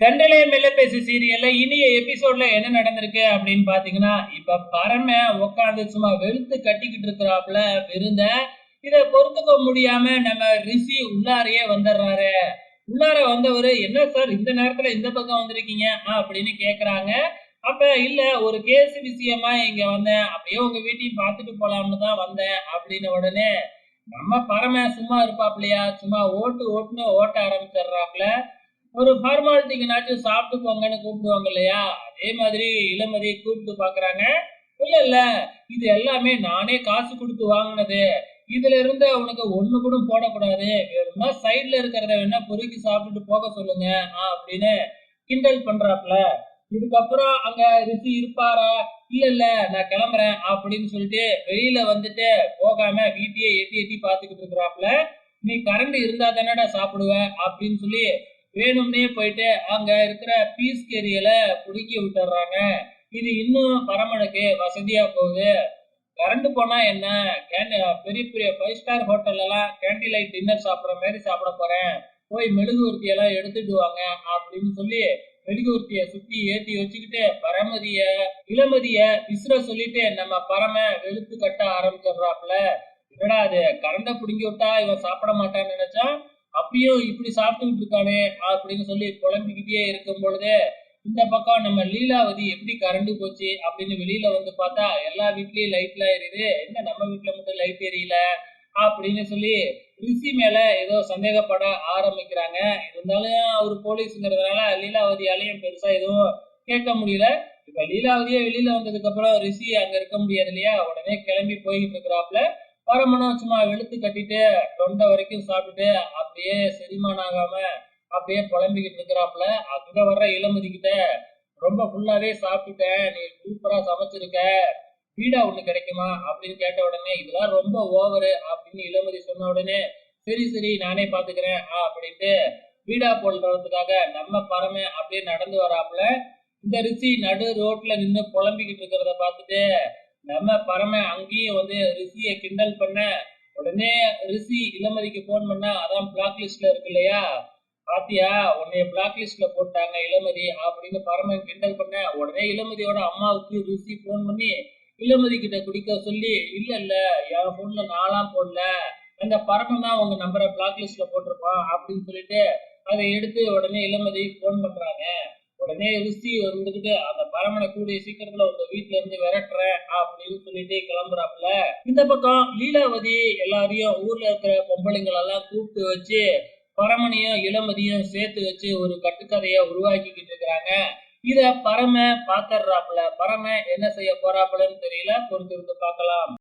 தென்றலே மெல்ல பேசு சீரியல்ல இனிய எபிசோட்ல என்ன நடந்திருக்கு அப்படின்னு பாத்தீங்கன்னா, இப்ப பரம உட்கார்ந்து சும்மா வெளுத்து கட்டிக்கிட்டு இருக்கிறாப்புல விருந்த. இத பொறுத்துக்க முடியாம நம்ம ரிஷி உள்ளாரையே வந்துடுறாரு. உள்ளார வந்தவரு, என்ன சார் இந்த நேரத்துல இந்த பக்கம் வந்திருக்கீங்க அப்படின்னு கேக்குறாங்க. அப்ப இல்ல, ஒரு கேஸ் விஷயமா இங்க வந்தேன், அப்படியே உங்க வீட்டையும் பார்த்துட்டு போலாம்னு தான் வந்தேன் அப்படின்னு உடனே நம்ம பரம சும்மா இருப்பாப்லையா, சும்மா ஓட்டுன்னு ஓட்ட ஆரம்பிச்சிடுறாப்புல. ஒரு ஃபார்மாலிட்டிக்குனாச்சும் சாப்பிட்டு போங்கன்னு கூப்பிடுவாங்க இல்லையா? அதே மாதிரி இளமதிய கூப்பிட்டு பார்க்குறாங்க. இல்ல, இல்ல. இது எல்லாமே நானே காசு குடுத்து வாங்குனது. இதுல இருந்து உனக்கு ஒண்ணு கூட போடக்கூடாது. வேணும்னா சைடுல இருக்கிறத வேணா பொறுக்கி சாப்பிட்டுட்டு போக சொல்லுங்க. அப்படின்னு கிண்டல் பண்றாப்புல. இதுக்கப்புறம் அங்க ரிஷி இருப்பாரா? இல்ல, இல்ல. நான் கிளம்புறேன் அப்படின்னு சொல்லிட்டு வெளியில வந்துட்டு போகாம வீட்டையே எட்டி எட்டி பார்த்துக்கிட்டு இருக்கிறாப்புல. நீ கரண்ட் இருந்தா தானடா சாப்பிடுவ அப்படின்னு சொல்லி வேணும்னே போயிட்டு அங்க இருக்கிற பீஸ் கேரியல புடுக்கி விட்டுறாங்க. இது இன்னும் பரமனுக்கு வசதியா போகுது. கரண்ட் போனா என்ன, பெரிய பெரிய 5 ஸ்டார் ஹோட்டல்ல எல்லாம் கேண்டில் லைட் டின்னர் சாப்பிடுற மாதிரி சாப்பிட போறேன். போய் மெழுகுவர்த்தி எல்லாம் எடுத்துட்டு வாங்க அப்படின்னு சொல்லி மெழுகுவர்த்திய சுத்தி ஏத்தி வச்சுக்கிட்டு இளமதிய விசிற சொல்லிட்டு நம்ம பரம வெளுத்து கட்ட ஆரம்பிச்சிடுறாப்புல. என்னடா அது, கரண்ட புடுங்கி விட்டா இவன் சாப்பிட மாட்டான்னு நினைச்சா அப்பயும் இப்படி சாப்பிட்டுக்கிட்டு இருக்கானே அப்படின்னு சொல்லி குழம்பிக்கிட்டே இருக்கும் பொழுது, இந்த பக்கம் நம்ம லீலாவதி எப்படி கரண்ட் போச்சு அப்படின்னு வெளியில வந்து பார்த்தா எல்லா வீட்லயும் லைட்லாம் எரியுது, என்ன நம்ம வீட்டுல மட்டும் லைட் எரியல அப்படின்னு சொல்லி ரிஷி மேல ஏதோ சந்தேகப்பட ஆரம்பிக்கிறாங்க. இருந்தாலும் அவர் போலீஸ்ங்கிறதுனால லீலாவதியாலையும் பெருசா எதுவும் கேட்க முடியல. இப்ப லீலாவதியே வெளியில வந்ததுக்கு அப்புறம் ரிஷி அங்க இருக்க முடியாது இல்லையா? உடனே கிளம்பி போய்கிட்டு இருக்கிறாப்புல. பரமனும் சும்மா வெளுத்து கட்டிட்டு தொண்டை வரைக்கும் சாப்பிட்டுட்டு அப்படியே செரிமானம் ஆகாம அப்படியே புலம்பிக்கிட்டு இருக்கிறாப்புல. அங்க வர்ற இளமதி கிட்ட, ரொம்ப ஃபுல்லாவே சாப்பிட்டுட்டேன், நீ சூப்பரா சமைச்சிருக்க, பீடா ஒண்ணு கிடைக்குமா அப்படின்னு கேட்ட உடனே, இதெல்லாம் ரொம்ப ஓவரு அப்படின்னு இளமதி சொன்ன உடனே, சரி சரி நானே பாத்துக்கிறேன் அப்படின்ட்டு பீடா போடுறதுக்காக நம்ம பரம அப்படியே நடந்து வராப்புல. இந்த ரிஷி நடு ரோட்ல நின்னு புலம்பிக்கிட்டு இருக்கிறத பார்த்துட்டு நம்ம பரம அங்கேயும் வந்து ரிஷிய கிண்டல் பண்ண. உடனே ரிஷி இளமதிக்கு போன் பண்ணா, அதான் பிளாக் லிஸ்ட்ல இருக்கு இல்லையா, பாத்தியா உன்னைய பிளாக் லிஸ்ட்ல போட்டாங்க இளமதி அப்படின்னு பரமன் கிண்டல் பண்ண. உடனே இளமதியோட அம்மாவுக்கு ரிஷி போன் பண்ணி இளமதி கிட்ட குடிக்க சொல்லி, இல்ல இல்ல, என் போன்ல நான்லாம் போடல, அந்த பரமன் தான் உங்க நம்பரை பிளாக் லிஸ்ட்ல போட்டிருப்பான் அப்படின்னு சொல்லிட்டு அதை எடுத்து உடனே இளமதி போன் பண்றாங்க. உடனே ரிஷி வந்துகிட்டு அந்த பரமனை கூடிய சீக்கிரத்துல உங்க வீட்டுல இருந்து விரட்டுறேன் அப்படின்னு சொல்லிட்டு கிளம்புறாப்புல. இந்த பக்கம் லீலாவதி எல்லாரையும் ஊர்ல இருக்கிற பொம்பளைங்கள் எல்லாம் கூப்பிட்டு வச்சு பரமனையும் இளமதியும் சேர்த்து வச்சு ஒரு கட்டுக்கதைய உருவாக்கிக்கிட்டு இருக்கிறாங்க. இத பரம பாத்துறாப்புல. பரம என்ன செய்ய போறாப்புலன்னு தெரியல, பொறுத்திருந்து பார்க்கலாம்.